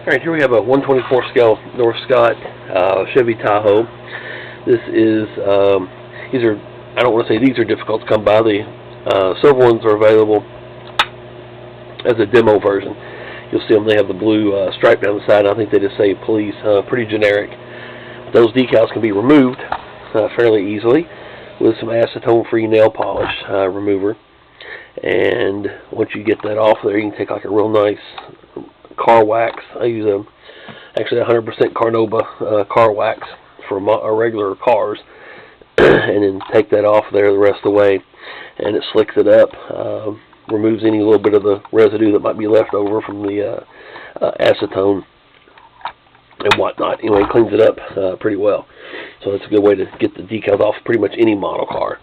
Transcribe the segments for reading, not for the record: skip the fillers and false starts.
Alright, here we have a 124 scale Norscot Chevy Tahoe. This is, these are, I don't want to say these are difficult to come by. The silver ones are available as a demo version. You'll see them, they have the blue stripe down the side. I think they just say police, pretty generic. Those decals can be removed fairly easily with some acetone-free nail polish remover. And once you get that off there, you can take like a real nice car wax. I use actually 100% Carnauba car wax for regular cars, and then take that off there the rest of the way, and it slicks it up, removes any little bit of the residue that might be left over from the acetone and whatnot. Anyway, it cleans it up pretty well. So that's a good way to get the decals off pretty much any model car.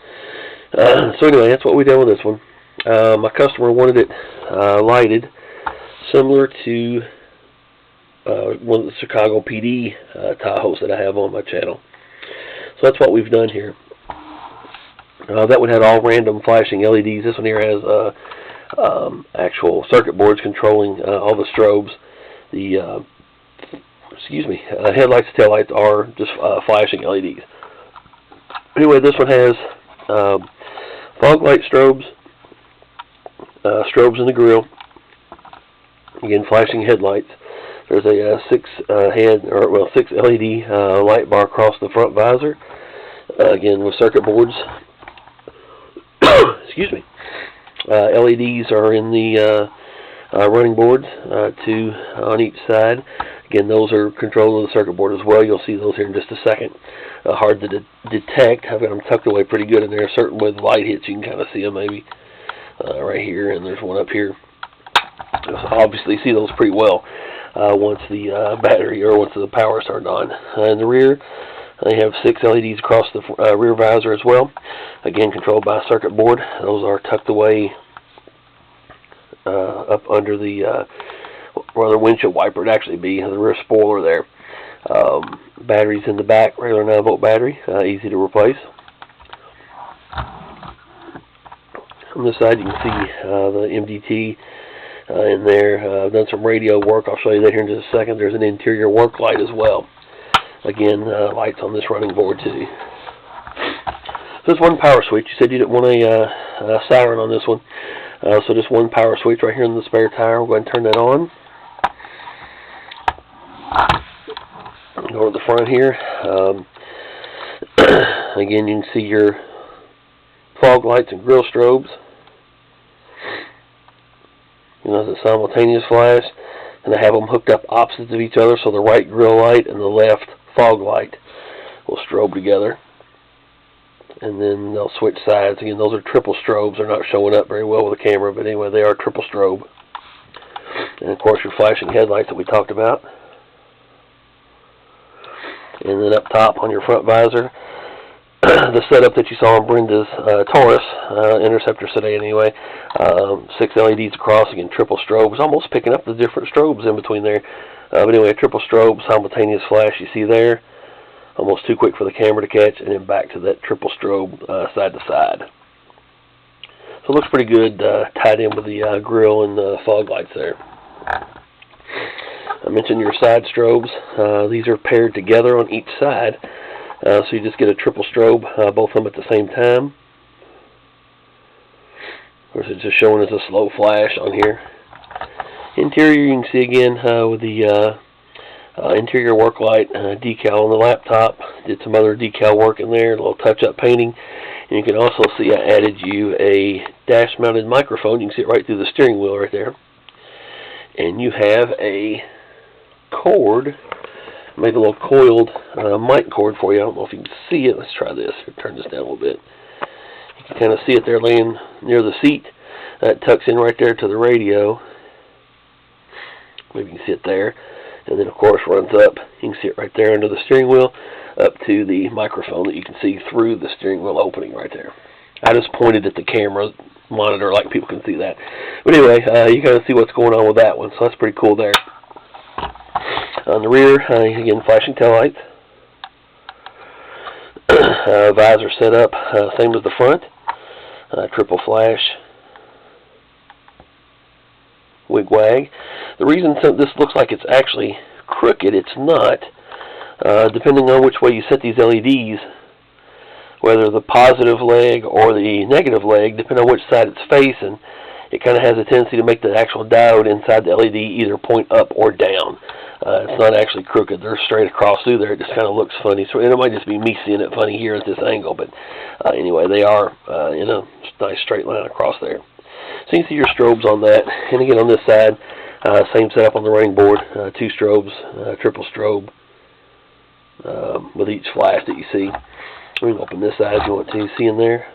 So anyway, that's what we did with this one. My customer wanted it lighted similar to one of the Chicago PD Tahoes that I have on my channel. So that's what we've done here. That one had all random flashing LEDs. This one here has actual circuit boards controlling all the strobes. The headlights and taillights are just flashing LEDs. Anyway, this one has fog light strobes, strobes in the grille. Again, flashing headlights. There's a six LED light bar across the front visor. Again, with circuit boards. Excuse me. LEDs are in the running boards, two on each side. Again, those are controlled with the circuit board as well. You'll see those here in just a second. Hard to detect. I've got them tucked away pretty good in there. Certain way the light hits, you can kind of see them maybe right here, and there's one up here. You'll obviously see those pretty well once the battery or once the power is turned on. In the rear, they have 6 LEDs across the rear visor as well. Again, controlled by a circuit board. Those are tucked away up under the where the windshield wiper would actually be, the rear spoiler there. Batteries in the back, regular 9-volt battery, easy to replace. On this side, you can see the MDT in there. I've done some radio work. I'll show you that here in just a second. There's an interior work light as well. Again, lights on this running board too. So this one power switch. You said you didn't want a siren on this one. So just one power switch right here in the spare tire. We'll go ahead and turn that on. Go to the front here. Again, you can see your fog lights and grille strobes. You know, the simultaneous flash, and I have them hooked up opposites of each other, so the right grille light and the left fog light will strobe together, and then they'll switch sides. Again, those are triple strobes. They're not showing up very well with the camera, but anyway, they are triple strobe. And of course, your flashing headlights that we talked about. And then up top on your front visor, the setup that you saw on Brenda's Taurus Interceptor sedan anyway. 6 LEDs across, again, triple strobes. Almost picking up the different strobes in between there. But anyway, triple strobe, simultaneous flash you see there. Almost too quick for the camera to catch. And then back to that triple strobe side to side. So it looks pretty good tied in with the grille and the fog lights there. I mentioned your side strobes. These are paired together on each side. So you just get a triple strobe, both of them at the same time. Of course, it's just showing as a slow flash on here. Interior, you can see again with the interior work light decal on the laptop. Did some other decal work in there, a little touch-up painting. And you can also see I added you a dash-mounted microphone. You can see it right through the steering wheel right there. And you have a cord. Made a little coiled mic cord for you. I don't know if you can see it. Let's try this. Turn this down a little bit. You can kind of see it there laying near the seat. That tucks in right there to the radio. Maybe you can see it there. And then, of course, runs up. You can see it right there under the steering wheel up to the microphone that you can see through the steering wheel opening right there. I just pointed at the camera monitor like people can see that. But anyway, you kind of see what's going on with that one. So that's pretty cool there. On the rear, again, flashing taillights. Visor set up, same as the front. Triple flash wig-wag. The reason this looks like it's actually crooked, it's not. Depending on which way you set these LEDs, whether the positive leg or the negative leg, depending on which side it's facing, it kind of has a tendency to make the actual diode inside the LED either point up or down. It's not actually crooked. They're straight across through there. It just kind of looks funny. So it might just be me seeing it funny here at this angle, but anyway, they are in a nice straight line across there. So you can see your strobes on that. And again, on this side, same setup on the running board. 2 strobes, triple strobe, with each flash that you see. We can open this side if you want to. See in there?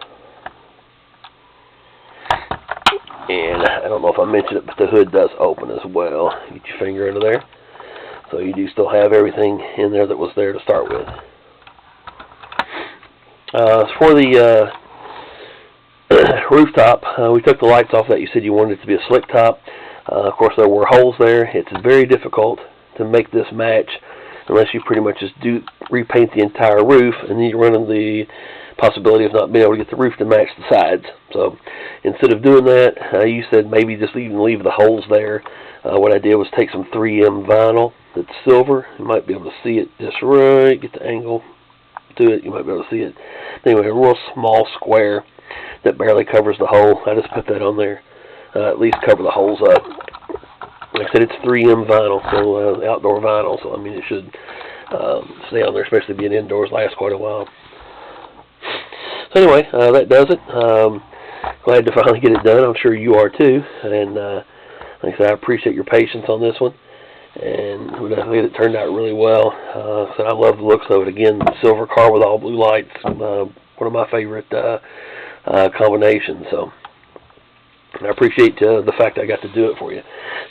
And I don't know if I mentioned it, but the hood does open as well. Get your finger under there. So you do still have everything in there that was there to start with. For the rooftop, we took the lights off that. You said you wanted it to be a slick top. Of course, there were holes there. It's very difficult to make this match unless you pretty much just repaint the entire roof, and then you're running the possibility of not being able to get the roof to match the sides. So instead of doing that, you said maybe just even leave the holes there. What I did was take some 3M vinyl that's silver. You might be able to see it just right. Get the angle to it. You might be able to see it. Anyway, a real small square that barely covers the hole. I just put that on there. At least cover the holes up. Like I said, it's 3M vinyl, so outdoor vinyl. So I mean, it should stay on there, especially being indoors, last quite a while. So anyway, that does it. Glad to finally get it done. I'm sure you are too. And like I said, I appreciate your patience on this one. And it turned out really well. So I love the looks of it. Again, silver car with all blue lights. One of my favorite combinations. So I appreciate the fact I got to do it for you.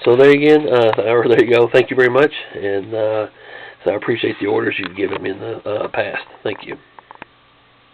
So there again, there you go. Thank you very much. And so I appreciate the orders you've given me in the past. Thank you.